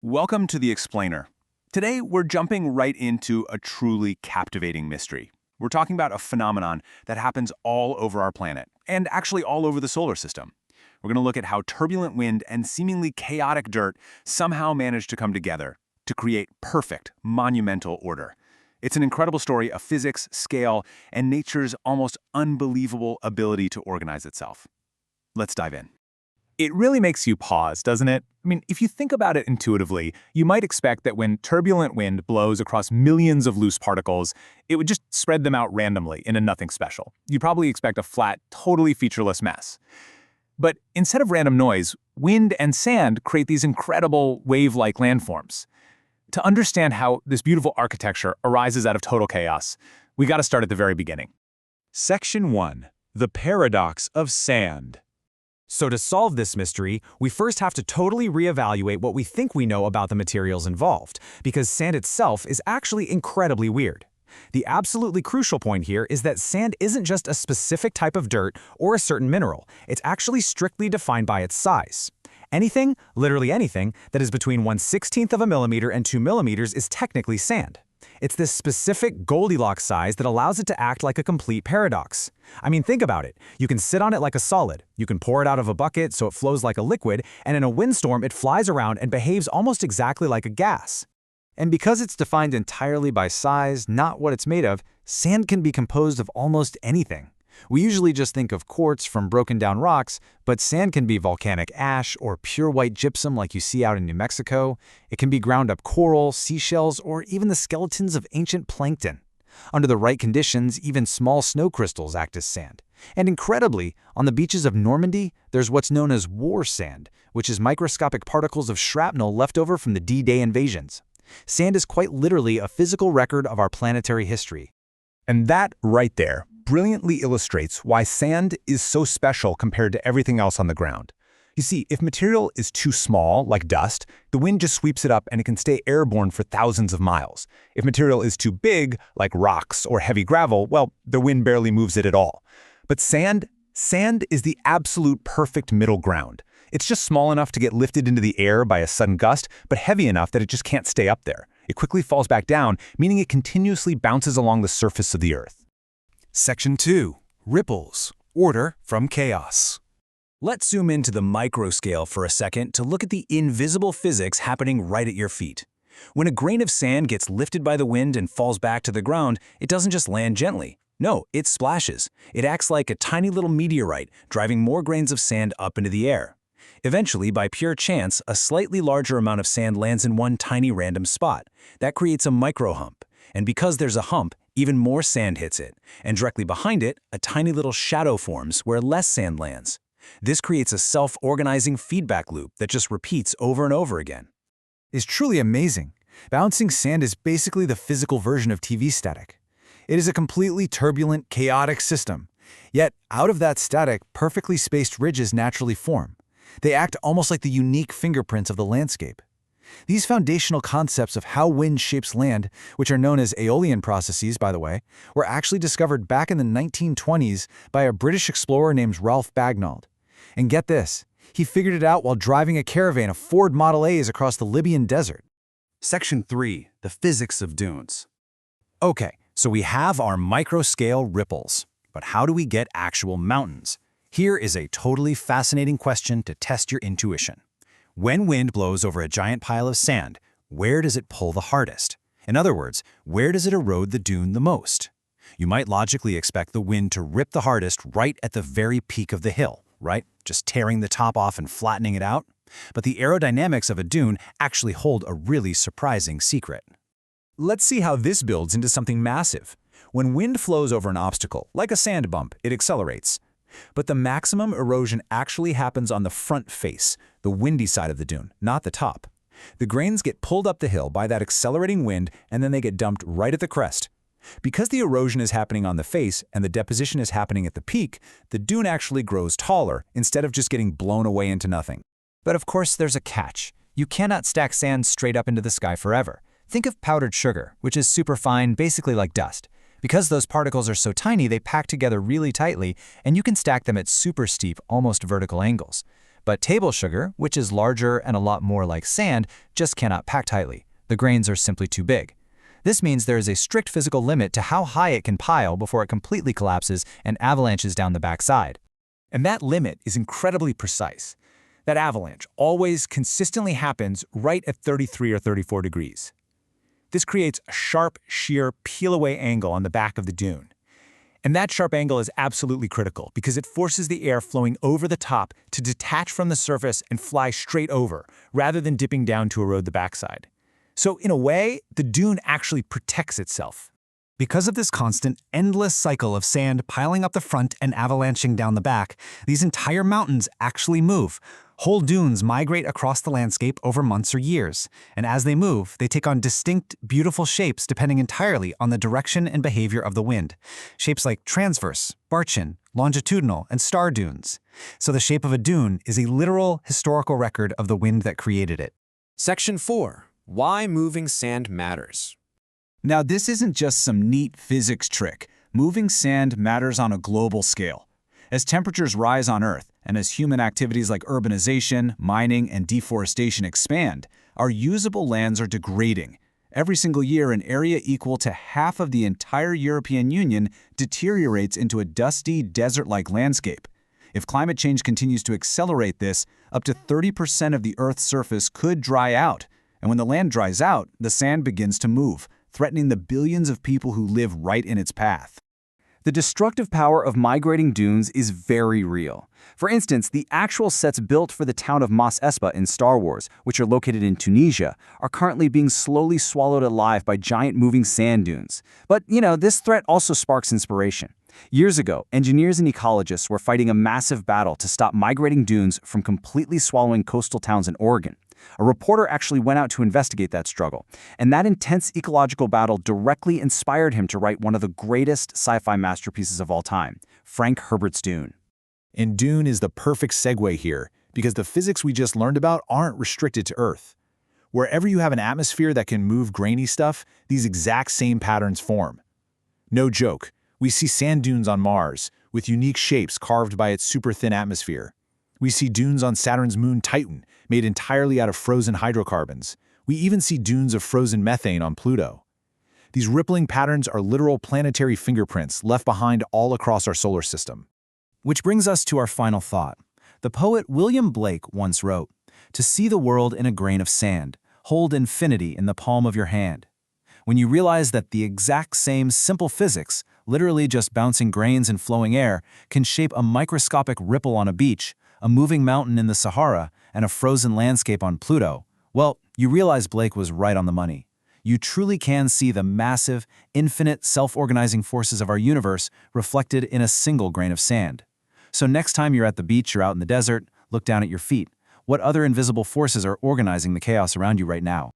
Welcome to The Explainer. Today, we're jumping right into a truly captivating mystery. We're talking about a phenomenon that happens all over our planet, and actually all over the solar system. We're going to look at how turbulent wind and seemingly chaotic dirt somehow manage to come together to create perfect, monumental order. It's an incredible story of physics, scale, and nature's almost unbelievable ability to organize itself. Let's dive in. It really makes you pause, doesn't it? I mean, if you think about it intuitively, you might expect that when turbulent wind blows across millions of loose particles, it would just spread them out randomly into nothing special. You'd probably expect a flat, totally featureless mess. But instead of random noise, wind and sand create these incredible wave-like landforms. To understand how this beautiful architecture arises out of total chaos, we got to start at the very beginning. Section 1. The Paradox of Sand. So to solve this mystery, we first have to totally reevaluate what we think we know about the materials involved, because sand itself is actually incredibly weird. The absolutely crucial point here is that sand isn't just a specific type of dirt or a certain mineral. It's actually strictly defined by its size. Anything, literally anything, that is between 1/16 of a millimeter and 2 millimeters is technically sand. It's this specific Goldilocks size that allows it to act like a complete paradox. I mean, think about it. You can sit on it like a solid. You can pour it out of a bucket so it flows like a liquid, and in a windstorm it flies around and behaves almost exactly like a gas. And because it's defined entirely by size, not what it's made of, sand can be composed of almost anything. We usually just think of quartz from broken down rocks, but sand can be volcanic ash or pure white gypsum like you see out in New Mexico. It can be ground up coral, seashells, or even the skeletons of ancient plankton. Under the right conditions, even small snow crystals act as sand. And incredibly, on the beaches of Normandy, there's what's known as war sand, which is microscopic particles of shrapnel left over from the D-Day invasions. Sand is quite literally a physical record of our planetary history. And that right there brilliantly illustrates why sand is so special compared to everything else on the ground. You see, if material is too small, like dust, the wind just sweeps it up and it can stay airborne for thousands of miles. If material is too big, like rocks or heavy gravel, well, the wind barely moves it at all. But sand is the absolute perfect middle ground. It's just small enough to get lifted into the air by a sudden gust, but heavy enough that it just can't stay up there. It quickly falls back down, meaning it continuously bounces along the surface of the earth. Section 2. Ripples. Order from chaos. Let's zoom into the micro scale for a second to look at the invisible physics happening right at your feet. When a grain of sand gets lifted by the wind and falls back to the ground, it doesn't just land gently. No, it splashes. It acts like a tiny little meteorite, driving more grains of sand up into the air. Eventually, by pure chance, a slightly larger amount of sand lands in one tiny random spot. That creates a micro hump. And because there's a hump, even more sand hits it. And directly behind it, a tiny little shadow forms where less sand lands. This creates a self-organizing feedback loop that just repeats over and over again. It's truly amazing. Bouncing sand is basically the physical version of TV static. It is a completely turbulent, chaotic system. Yet, out of that static, perfectly spaced ridges naturally form. They act almost like the unique fingerprints of the landscape. These foundational concepts of how wind shapes land, which are known as aeolian processes, by the way, were actually discovered back in the 1920s by a British explorer named Ralph Bagnall. And get this, he figured it out while driving a caravan of Ford Model A's across the Libyan desert. Section 3. The Physics of Dunes. Okay, so we have our micro-scale ripples. But how do we get actual mountains? Here is a totally fascinating question to test your intuition. When wind blows over a giant pile of sand, where does it pull the hardest? In other words, where does it erode the dune the most? You might logically expect the wind to rip the hardest right at the very peak of the hill, right? Just tearing the top off and flattening it out. But the aerodynamics of a dune actually hold a really surprising secret. Let's see how this builds into something massive. When wind flows over an obstacle, like a sand bump, it accelerates. But the maximum erosion actually happens on the front face, the windy side of the dune, not the top. The grains get pulled up the hill by that accelerating wind, and then they get dumped right at the crest. Because the erosion is happening on the face and the deposition is happening at the peak, the dune actually grows taller instead of just getting blown away into nothing. But of course there's a catch. You cannot stack sand straight up into the sky forever. Think of powdered sugar, which is super fine, basically like dust. Because those particles are so tiny, they pack together really tightly, and you can stack them at super steep, almost vertical angles. But table sugar, which is larger and a lot more like sand, just cannot pack tightly. The grains are simply too big. This means there is a strict physical limit to how high it can pile before it completely collapses and avalanches down the backside. And that limit is incredibly precise. That avalanche always consistently happens right at 33 or 34 degrees. This creates a sharp, sheer, peel-away angle on the back of the dune. And that sharp angle is absolutely critical because it forces the air flowing over the top to detach from the surface and fly straight over, rather than dipping down to erode the backside. So in a way, the dune actually protects itself. Because of this constant, endless cycle of sand piling up the front and avalanching down the back, these entire mountains actually move. Whole dunes migrate across the landscape over months or years, and as they move, they take on distinct, beautiful shapes depending entirely on the direction and behavior of the wind. Shapes like transverse, Barchan, longitudinal, and star dunes. So the shape of a dune is a literal historical record of the wind that created it. Section 4. Why moving sand matters. Now, this isn't just some neat physics trick. Moving sand matters on a global scale. As temperatures rise on Earth, and as human activities like urbanization, mining, and deforestation expand, our usable lands are degrading. Every single year, an area equal to half of the entire European Union deteriorates into a dusty, desert-like landscape. If climate change continues to accelerate this, up to 30% of the Earth's surface could dry out. And when the land dries out, the sand begins to move, threatening the billions of people who live right in its path. The destructive power of migrating dunes is very real. For instance, the actual sets built for the town of Mos Espa in Star Wars, which are located in Tunisia, are currently being slowly swallowed alive by giant moving sand dunes. But, this threat also sparks inspiration. Years ago, engineers and ecologists were fighting a massive battle to stop migrating dunes from completely swallowing coastal towns in Oregon. A reporter actually went out to investigate that struggle, and that intense ecological battle directly inspired him to write one of the greatest sci-fi masterpieces of all time, Frank Herbert's Dune. And Dune is the perfect segue here, because the physics we just learned about aren't restricted to Earth. Wherever you have an atmosphere that can move grainy stuff, these exact same patterns form. No joke, we see sand dunes on Mars, with unique shapes carved by its super-thin atmosphere. We see dunes on Saturn's moon Titan, made entirely out of frozen hydrocarbons. We even see dunes of frozen methane on Pluto. These rippling patterns are literal planetary fingerprints left behind all across our solar system. Which brings us to our final thought. The poet William Blake once wrote, "To see the world in a grain of sand, hold infinity in the palm of your hand." When you realize that the exact same simple physics, literally just bouncing grains and flowing air, can shape a microscopic ripple on a beach, a moving mountain in the Sahara, and a frozen landscape on Pluto, well, you realize Blake was right on the money. You truly can see the massive, infinite, self-organizing forces of our universe reflected in a single grain of sand. So next time you're at the beach or out in the desert, look down at your feet. What other invisible forces are organizing the chaos around you right now?